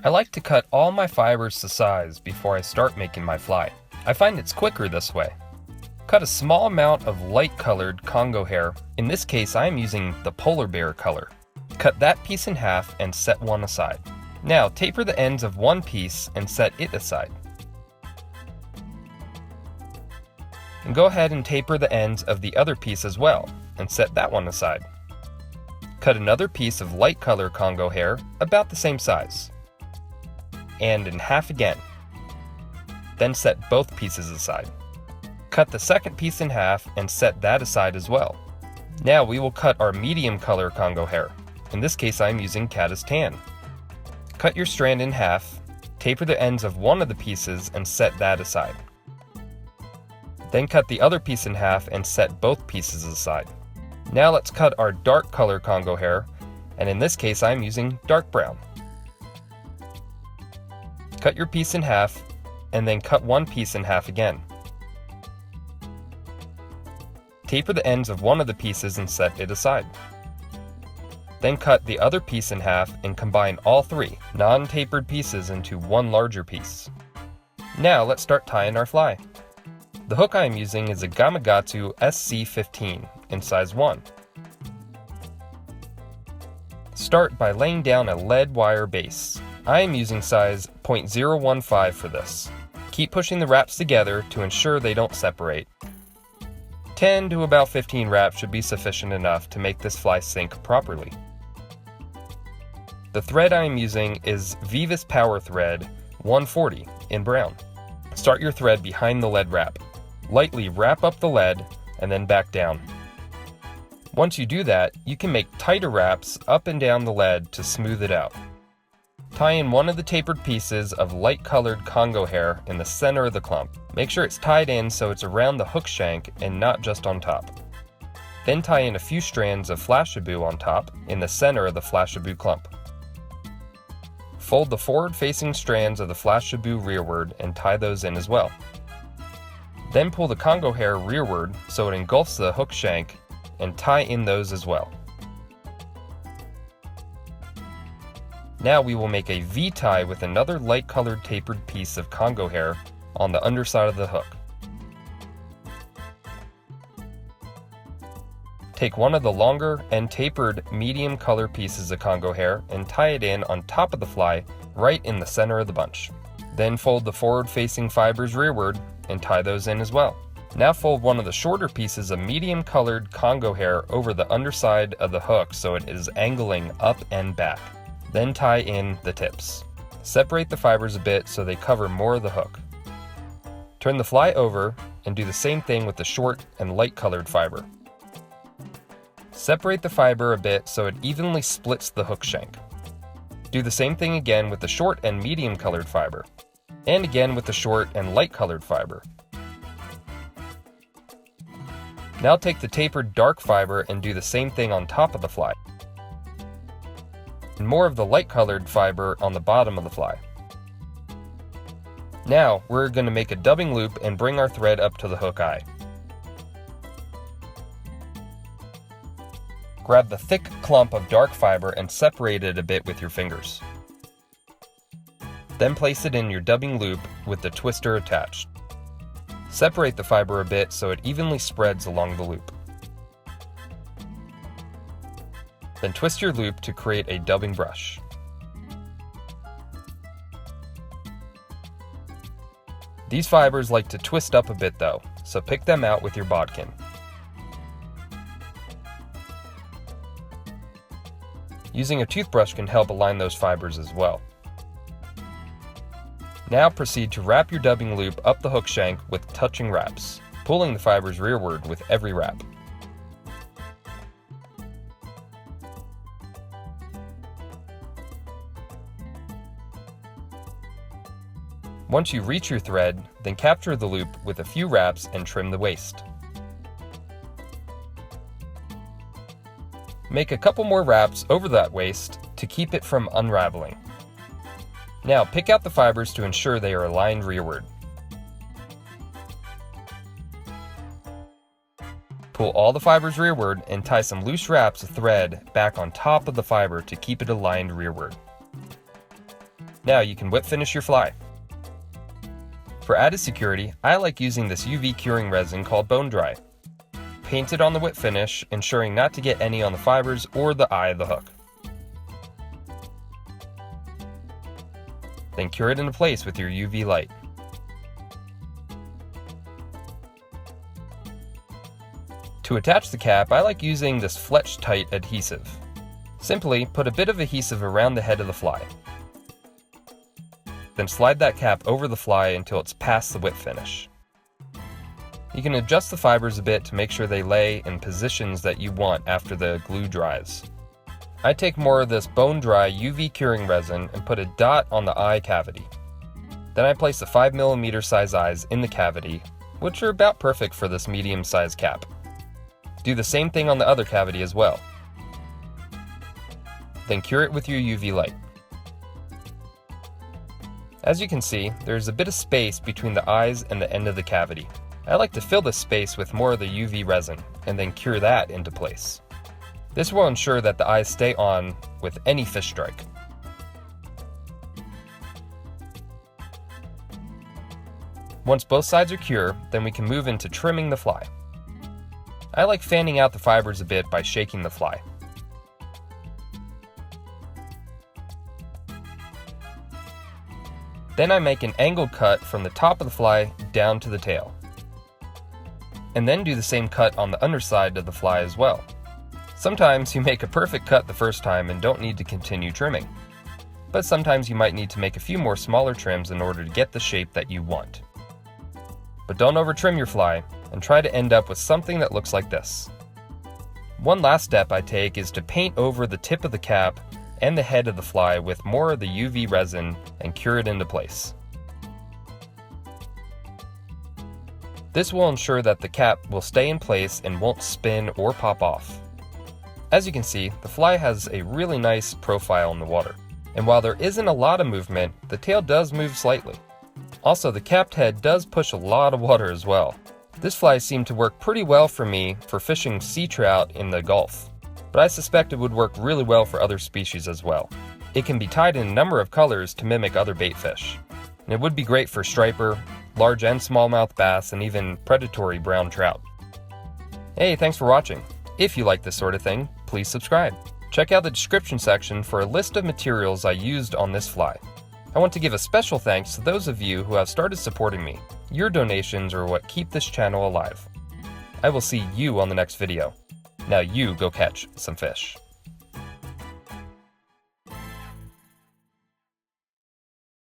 I like to cut all my fibers to size before I start making my fly. I find it's quicker this way. Cut a small amount of light-colored Congo hair. In this case, I am using the polar bear color. Cut that piece in half and set one aside. Now taper the ends of one piece and set it aside. And go ahead and taper the ends of the other piece as well and set that one aside. Cut another piece of light color Congo hair about the same size and in half again. Then set both pieces aside. Cut the second piece in half and set that aside as well. Now we will cut our medium color Congo hair. In this case, I am using caddis tan. Cut your strand in half, taper the ends of one of the pieces and set that aside. Then cut the other piece in half and set both pieces aside. Now let's cut our dark color Congo hair, and in this case I am using dark brown. Cut your piece in half, and then cut one piece in half again. Taper the ends of one of the pieces and set it aside. Then cut the other piece in half and combine all three non-tapered pieces into one larger piece. Now let's start tying our fly. The hook I am using is a Gamakatsu SC15 in size 1. Start by laying down a lead wire base. I am using size 0.015 for this. Keep pushing the wraps together to ensure they don't separate. 10 to about 15 wraps should be sufficient enough to make this fly sink properly. The thread I am using is Vivus Power Thread 140 in brown. Start your thread behind the lead wrap. Lightly wrap up the lead and then back down. Once you do that, you can make tighter wraps up and down the lead to smooth it out. Tie in one of the tapered pieces of light-colored Congo hair in the center of the clump. Make sure it's tied in so it's around the hook shank and not just on top. Then tie in a few strands of flashabou on top in the center of the flashabou clump. Fold the forward-facing strands of the flashabou rearward and tie those in as well. Then pull the Congo hair rearward so it engulfs the hook shank and tie in those as well. Now we will make a V-tie with another light-colored tapered piece of Congo hair on the underside of the hook. Take one of the longer and tapered medium color pieces of Congo hair and tie it in on top of the fly right in the center of the bunch. Then fold the forward-facing fibers rearward and tie those in as well. Now fold one of the shorter pieces of medium colored Congo hair over the underside of the hook so it is angling up and back. Then tie in the tips. Separate the fibers a bit so they cover more of the hook. Turn the fly over and do the same thing with the short and light colored fiber. Separate the fiber a bit so it evenly splits the hook shank. Do the same thing again with the short and medium colored fiber, and again with the short and light colored fiber. Now take the tapered dark fiber and do the same thing on top of the fly, and more of the light colored fiber on the bottom of the fly. Now we're going to make a dubbing loop and bring our thread up to the hook eye. Grab the thick clump of dark fiber and separate it a bit with your fingers. Then place it in your dubbing loop with the twister attached. Separate the fiber a bit so it evenly spreads along the loop. Then twist your loop to create a dubbing brush. These fibers like to twist up a bit though, so pick them out with your bodkin. Using a toothbrush can help align those fibers as well. Now proceed to wrap your dubbing loop up the hook shank with touching wraps, pulling the fibers rearward with every wrap. Once you reach your thread, then capture the loop with a few wraps and trim the waist. Make a couple more wraps over that waist to keep it from unraveling. Now pick out the fibers to ensure they are aligned rearward. Pull all the fibers rearward and tie some loose wraps of thread back on top of the fiber to keep it aligned rearward. Now you can whip finish your fly. For added security, I like using this UV curing resin called Bone Dry. Paint it on the whip finish, ensuring not to get any on the fibers or the eye of the hook. Then cure it into place with your UV light. To attach the cap, I like using this Fletch-Tite adhesive. Simply put a bit of adhesive around the head of the fly. Then slide that cap over the fly until it's past the whip finish. You can adjust the fibers a bit to make sure they lay in positions that you want after the glue dries. I take more of this Bone Dry UV curing resin and put a dot on the eye cavity. Then I place the 5mm size eyes in the cavity, which are about perfect for this medium size cap. Do the same thing on the other cavity as well. Then cure it with your UV light. As you can see, there's a bit of space between the eyes and the end of the cavity. I like to fill this space with more of the UV resin and then cure that into place. This will ensure that the eyes stay on with any fish strike. Once both sides are cured, then we can move into trimming the fly. I like fanning out the fibers a bit by shaking the fly. Then I make an angled cut from the top of the fly down to the tail. And then do the same cut on the underside of the fly as well. Sometimes you make a perfect cut the first time and don't need to continue trimming. But sometimes you might need to make a few more smaller trims in order to get the shape that you want. But don't over trim your fly and try to end up with something that looks like this. One last step I take is to paint over the tip of the cap and the head of the fly with more of the UV resin and cure it into place. This will ensure that the cap will stay in place and won't spin or pop off. As you can see, the fly has a really nice profile in the water. And while there isn't a lot of movement, the tail does move slightly. Also, the capped head does push a lot of water as well. This fly seemed to work pretty well for me for fishing sea trout in the Gulf, but I suspect it would work really well for other species as well. It can be tied in a number of colors to mimic other baitfish, and it would be great for striper, large and smallmouth bass, and even predatory brown trout. Hey, thanks for watching. If you like this sort of thing, please subscribe. Check out the description section for a list of materials I used on this fly. I want to give a special thanks to those of you who have started supporting me. Your donations are what keep this channel alive. I will see you on the next video. Now you go catch some fish.